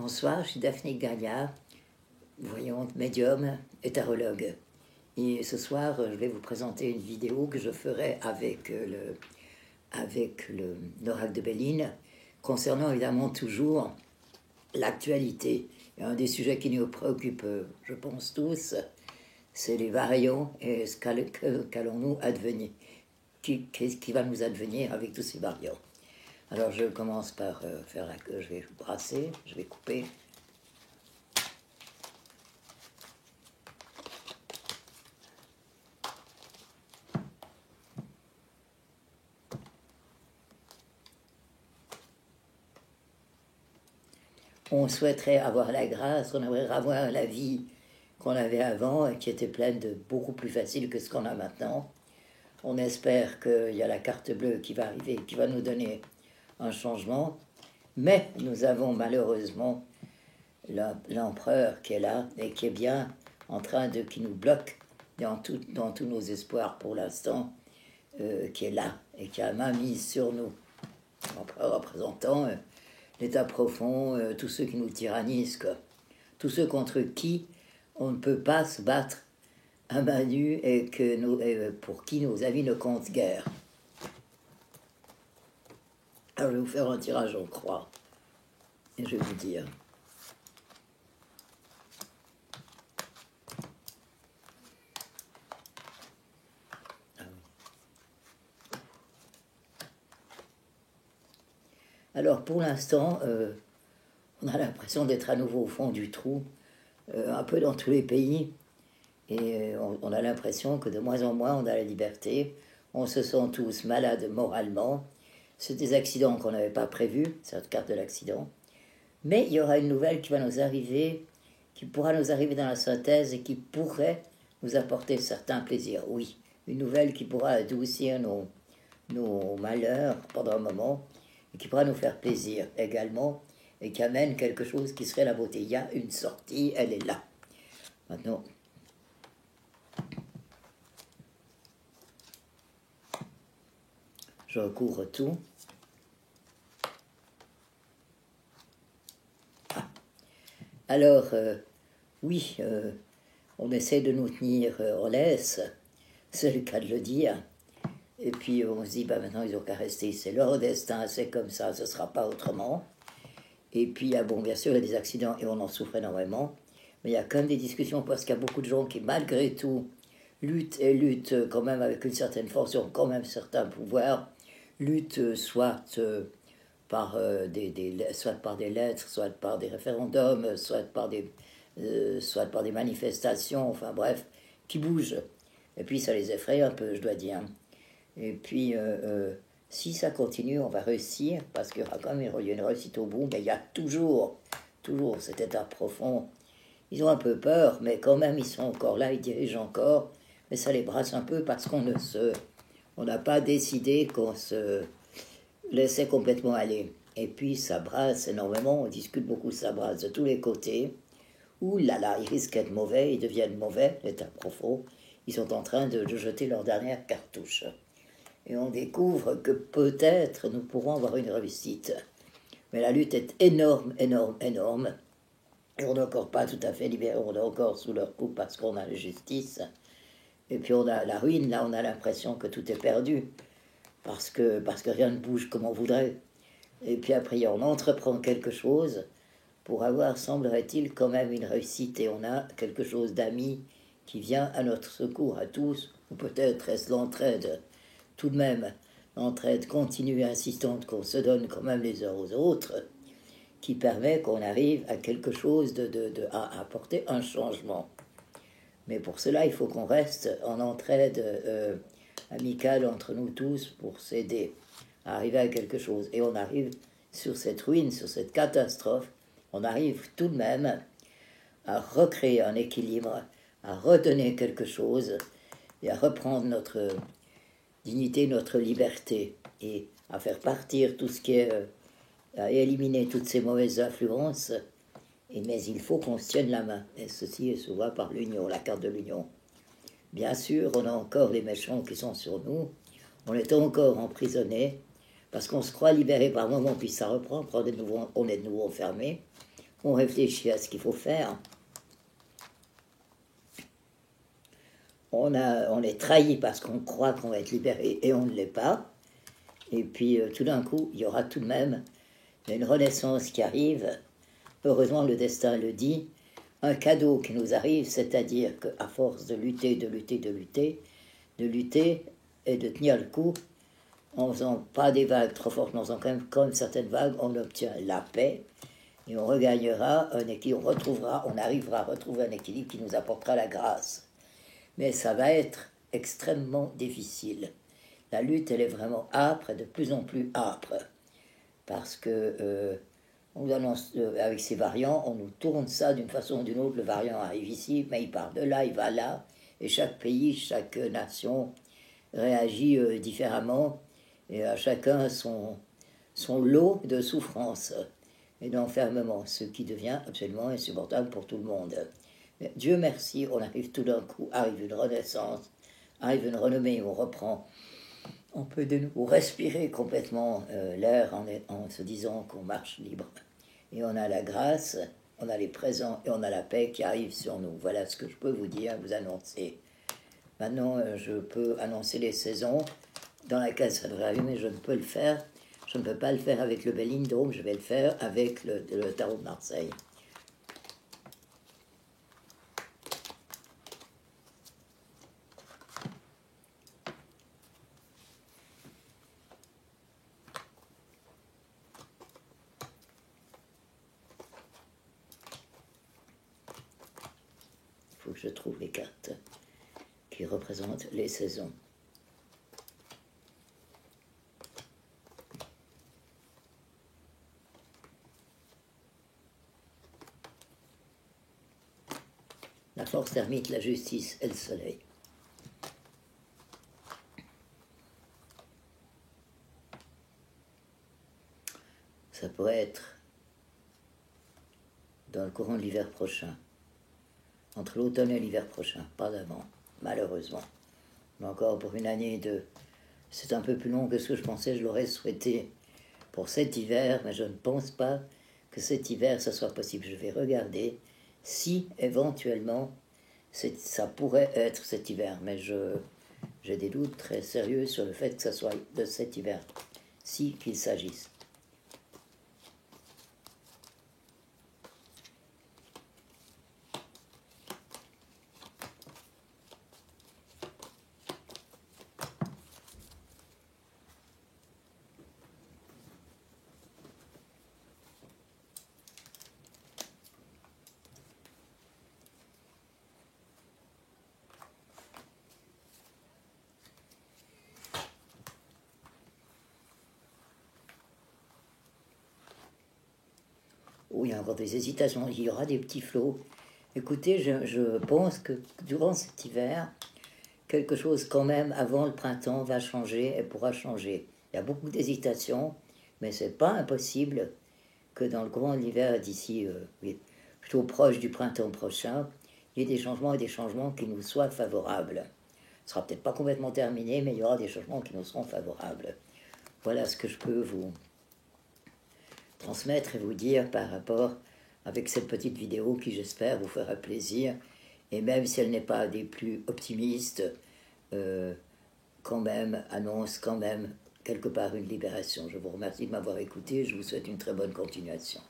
Bonsoir, je suis Daphné Gaillard, voyante, médium et tarologue. Et ce soir, je vais vous présenter une vidéo que je ferai avec l'oracle de Béline, concernant évidemment toujours l'actualité. Et un des sujets qui nous préoccupe, je pense tous, c'est les variants et ce qu'allons-nous advenir. Qu'est-ce qui va nous advenir avec tous ces variants. Alors je commence par faire la queue, je vais brasser, je vais couper. On souhaiterait avoir la grâce, on aimerait avoir la vie qu'on avait avant et qui était pleine de beaucoup plus facile que ce qu'on a maintenant. On espère qu'il y a la carte bleue qui va arriver, qui va nous donner un changement. Mais nous avons malheureusement l'empereur qui est là et qui est bien en train qui nous bloque dans tous nos espoirs pour l'instant, qui est là et qui a main mise sur nous. L'empereur représentant l'état profond, tous ceux qui nous tyrannisent, quoi. Tous ceux contre qui on ne peut pas se battre à main nue et pour qui nos avis ne comptent guère. Alors je vais vous faire un tirage en croix et je vais vous dire. Alors pour l'instant, on a l'impression d'être à nouveau au fond du trou, un peu dans tous les pays, et on a l'impression que de moins en moins on a la liberté, on se sent tous malades moralement, c'est des accidents qu'on n'avait pas prévus, c'est notre carte de l'accident, mais il y aura une nouvelle qui va nous arriver, qui pourra nous arriver dans la synthèse et qui pourrait nous apporter certains plaisirs, oui, une nouvelle qui pourra adoucir nos malheurs pendant un moment, et qui pourra nous faire plaisir également, et qui amène quelque chose qui serait la beauté. Il y a une sortie, elle est là. Maintenant, je recouvre tout. Ah. Alors, oui, on essaie de nous tenir en laisse, c'est le cas de le dire. Et puis on se dit, maintenant ils ont qu'à rester, c'est leur destin, c'est comme ça, ce ne sera pas autrement. Et puis, bien sûr, il y a des accidents et on en souffre énormément. Mais il y a quand même des discussions parce qu'il y a beaucoup de gens qui, malgré tout, luttent quand même avec une certaine force, ont quand même certains pouvoirs, luttent soit par des lettres, soit par des référendums, soit par des manifestations, enfin bref, qui bougent. Et puis ça les effraie un peu, je dois dire. Et puis, si ça continue, on va réussir, parce qu'il y aura quand même une réussite au bout, mais il y a toujours cet état profond. Ils ont un peu peur, mais quand même, ils sont encore là, ils dirigent encore, mais ça les brasse un peu parce on n'a pas décidé qu'on se laissait complètement aller. Et puis, ça brasse énormément, on discute beaucoup, ça brasse de tous les côtés. Ouh là là, ils risquent d'être mauvais, ils deviennent mauvais, l'état profond. Ils sont en train de jeter leur dernière cartouche. Et on découvre que peut-être nous pourrons avoir une réussite. Mais la lutte est énorme, énorme, énorme. Et on n'est encore pas tout à fait libéré, on est encore sous leur coup parce qu'on a la justice. Et puis on a la ruine, là on a l'impression que tout est perdu. Parce que rien ne bouge comme on voudrait. Et puis après on entreprend quelque chose pour avoir, semblerait-il, quand même une réussite. Et on a quelque chose d'amis qui vient à notre secours, à tous. Ou peut-être est-ce l'entraide. Tout de même, l'entraide continue et insistante qu'on se donne quand même les uns aux autres, qui permet qu'on arrive à quelque chose à apporter un changement. Mais pour cela, il faut qu'on reste en entraide amicale entre nous tous pour s'aider à arriver à quelque chose. Et on arrive sur cette ruine, sur cette catastrophe, on arrive tout de même à recréer un équilibre, à redonner quelque chose et à reprendre notre dignité, notre liberté, et à faire partir tout ce qui est, à éliminer toutes ces mauvaises influences. Mais il faut qu'on se tienne la main, et ceci se voit par l'union, la carte de l'union. Bien sûr, on a encore les méchants qui sont sur nous, on est encore emprisonnés, parce qu'on se croit libéré par moment, puis ça reprend, on est de nouveau enfermé. on réfléchit à ce qu'il faut faire. On est trahi parce qu'on croit qu'on va être libéré et on ne l'est pas. Et puis tout d'un coup, il y aura tout de même une renaissance qui arrive. Heureusement, le destin le dit. Un cadeau qui nous arrive, c'est-à-dire qu'à force de lutter, de lutter, de lutter, de lutter et de tenir le coup, en faisant pas des vagues trop fortes, mais en faisant quand même comme certaines vagues, on obtient la paix et on regagnera un équilibre, on arrivera à retrouver un équilibre qui nous apportera la grâce. Mais ça va être extrêmement difficile. La lutte, elle est vraiment âpre et de plus en plus âpre. Parce que on nous annonce, avec ces variants, on nous tourne ça d'une façon ou d'une autre. Le variant arrive ici, mais il part de là, il va là. Et chaque pays, chaque nation réagit différemment. Et à chacun son lot de souffrance et d'enfermement, ce qui devient absolument insupportable pour tout le monde. Mais Dieu merci, on arrive tout d'un coup, arrive une renaissance, arrive une renommée, on peut de nouveau respirer complètement l'air en se disant qu'on marche libre. Et on a la grâce, on a les présents et on a la paix qui arrive sur nous. Voilà ce que je peux vous dire, vous annoncer. Maintenant, je peux annoncer les saisons dans laquelle ça devrait arriver, mais je ne peux le faire. Je ne peux pas le faire avec le Bellindome, je vais le faire avec le tarot de Marseille. Il faut que je trouve les cartes qui représentent les saisons. La force ermite, la justice et le soleil. Ça pourrait être dans le courant de l'hiver prochain, entre l'automne et l'hiver prochain, pas d'avant, malheureusement. Mais encore pour une année de... C'est un peu plus long que ce que je pensais, je l'aurais souhaité pour cet hiver, mais je ne pense pas que cet hiver, ça soit possible. Je vais regarder si, éventuellement, ça pourrait être cet hiver, mais j'ai des doutes très sérieux sur le fait que ça soit de cet hiver, si qu'il s'agisse. Oh, il y a encore des hésitations, il y aura des petits flots. Écoutez, je pense que durant cet hiver, quelque chose quand même avant le printemps va changer et pourra changer. Il y a beaucoup d'hésitations, mais ce n'est pas impossible que dans le courant de l'hiver, d'ici plutôt proche du printemps prochain, il y ait des changements et des changements qui nous soient favorables. Ce ne sera peut-être pas complètement terminé, mais il y aura des changements qui nous seront favorables. Voilà ce que je peux vous transmettre et vous dire par rapport avec cette petite vidéo qui, j'espère, vous fera plaisir. Et même si elle n'est pas des plus optimistes, quand même, annonce quand même quelque part une libération. Je vous remercie de m'avoir écouté. Je vous souhaite une très bonne continuation.